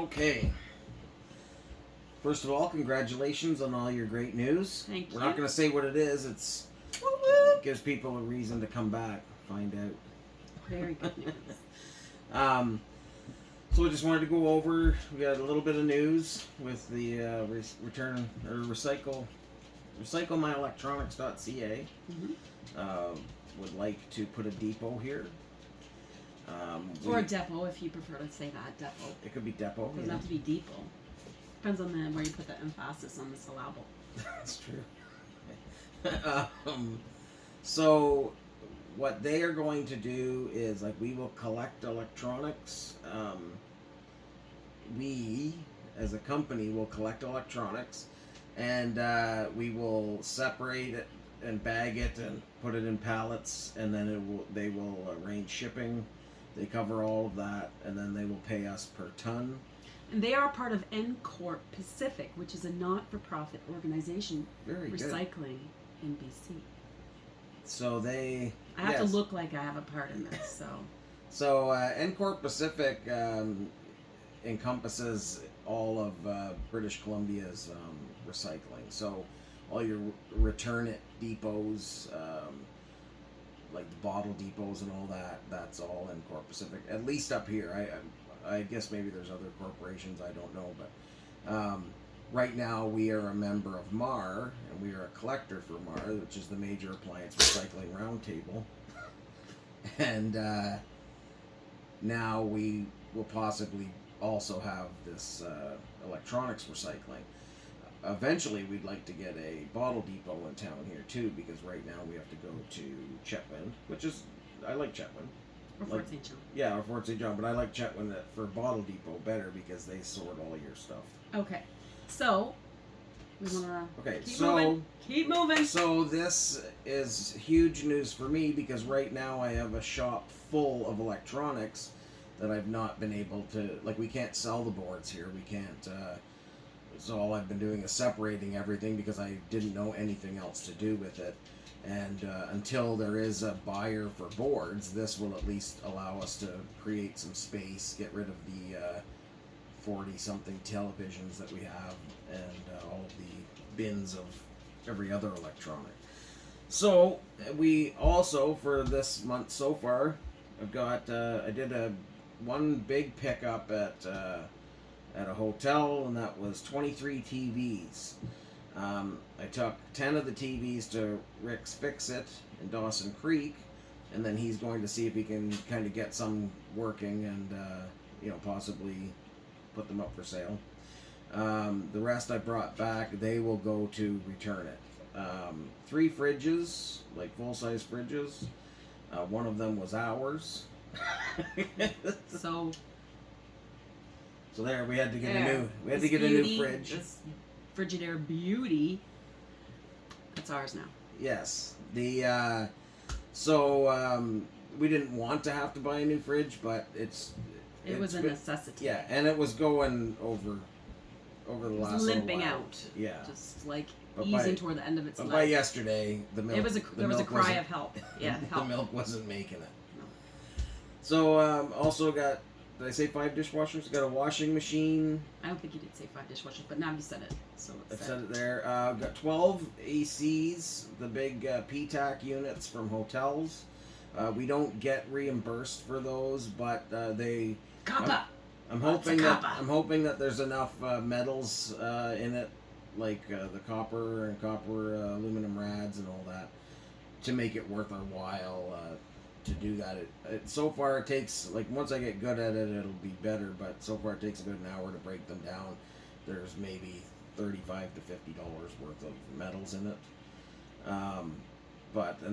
Okay. First of all, congratulations on all your great news. Thank you. We're not going to say what it is. It gives people a reason to come back, find out. Very good news. So I just wanted to go over. We got a little bit of news with the return or recyclemyelectronics.ca. Would like to put a depot here. Or a depot, if you prefer to say that, depot. It could be depot. It doesn't have to be depot. Depends on where you put the emphasis on the syllable. That's true. So what they are going to do is, like, we will collect electronics. We, as a company, will collect electronics, and we will separate it and bag it and put it in pallets, and then they will arrange shipping. They cover all of that, and then they will pay us per ton. And they are part of NCorp Pacific, which is a not-for-profit organization Very good. recycling in BC. So they... I have to look like I have a part in this, so... So NCorp Pacific encompasses all of British Columbia's recycling. So all your return it depots, like the bottle depots and all that, that's all NCorp Pacific. At least up here. I guess maybe there's other corporations, I don't know. But right now we are a member of MAR, and we are a collector for MAR, which is the Major Appliance Recycling Roundtable. And now we will possibly also have this electronics recycling. Eventually, we'd like to get a bottle depot in town here too, because right now we have to go to Chetwynd, which is, I like Chetwynd. Or Fort St. John. Yeah, or Fort St. John, but I like Chetwynd for bottle depot better because they sort all your stuff. Okay, so we wanna keep moving. So this is huge news for me because right now I have a shop full of electronics that I've not been able to, like, we can't sell the boards here. We can't, so all I've been doing is separating everything because I didn't know anything else to do with it. And until there is a buyer for boards, this will at least allow us to create some space, get rid of the 40-something televisions that we have, and all of the bins of every other electronic. So we also, for this month so far, I've got I did one big pickup at a hotel, and that was 23 TVs. I took 10 of the TVs to Rick's Fix-It in Dawson Creek, and then he's going to see if he can kind of get some working and possibly put them up for sale. The rest I brought back, they will go to return it. 3 fridges, like full-size fridges. One of them was ours. So there, we had to get a new fridge. This Frigidaire Beauty, that's ours now. Yes. We didn't want to have to buy a new fridge, but it was a necessity. Yeah, and it was going over the last limping little while. out. Yeah. Just like easing toward the end of its life. By yesterday, the milk. There was a cry of help. Yeah, help. The milk wasn't making it. No. So also got. Did I say 5 dishwashers? Got a washing machine. I don't think you did say 5 dishwashers, but now you said it. So I've said it there. Got 12 ACs, the big PTAC units from hotels. We don't get reimbursed for those, but they. Kappa. I'm hoping that there's enough metals in it, like the copper and aluminum rads and all that, to make it worth our while to do that. So far it takes, like, once I get good at it, it'll be better, but so far it takes about an hour to break them down. There's maybe $35 to $50 worth of metals in it. And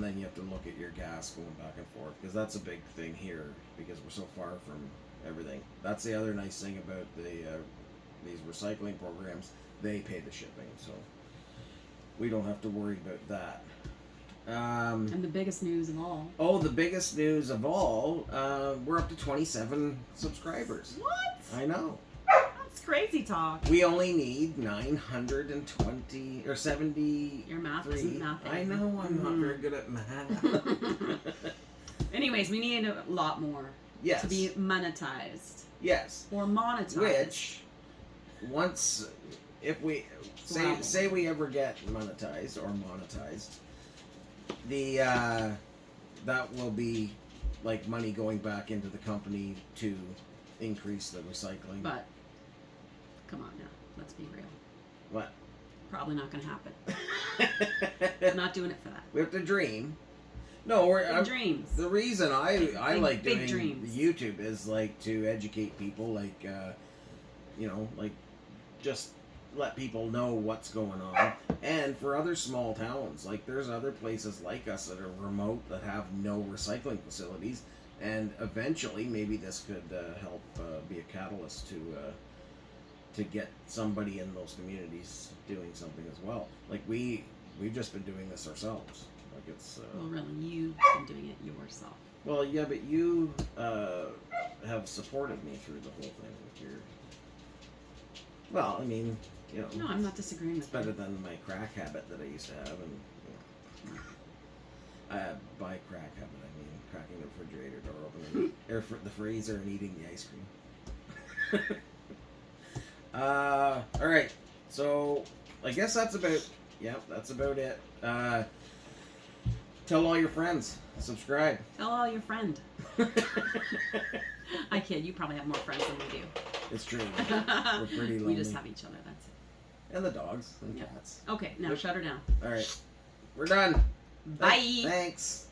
then you have to look at your gas going back and forth, because that's a big thing here, because we're so far from everything. That's the other nice thing about these recycling programs. They pay the shipping, so we don't have to worry about that. And the biggest news of all. Oh, the biggest news of all, we're up to 27 subscribers. What? I know. That's crazy talk. We only need 920 or 70. Your math isn't mathing. I know, I'm not very good at math. Anyways, we need a lot more. Yes. To be monetized. Yes. Or monetized. Which, once, if we say we ever get monetized, the that will be like money going back into the company to increase the recycling. But come on now, let's be real. What? Probably not going to happen. I'm not doing it for that. We have to dream. No, we're dreams. The reason I like big doing dreams. YouTube is like to educate people, like like just let people know what's going on. And for other small towns, like there's other places like us that are remote that have no recycling facilities, and eventually maybe this could help be a catalyst to get somebody in those communities doing something as well. Like we've just been doing this ourselves. Like it's well, really, you've been doing it yourself. well, yeah, but you have supported me through the whole thing with your. Well, I mean, No, I'm not disagreeing with it's better you. than my crack habit that I used to have, and by crack habit I mean cracking the refrigerator door open, or the freezer, and eating the ice cream. All right, so I guess that's about it. Tell all your friends. Subscribe. Tell all your friend. I kid. You probably have more friends than we do. It's true. We're pretty lonely. We just have each other. That's it. And the dogs and Yeah. cats. Okay, now shut her down. All right. We're done. Bye. Thanks.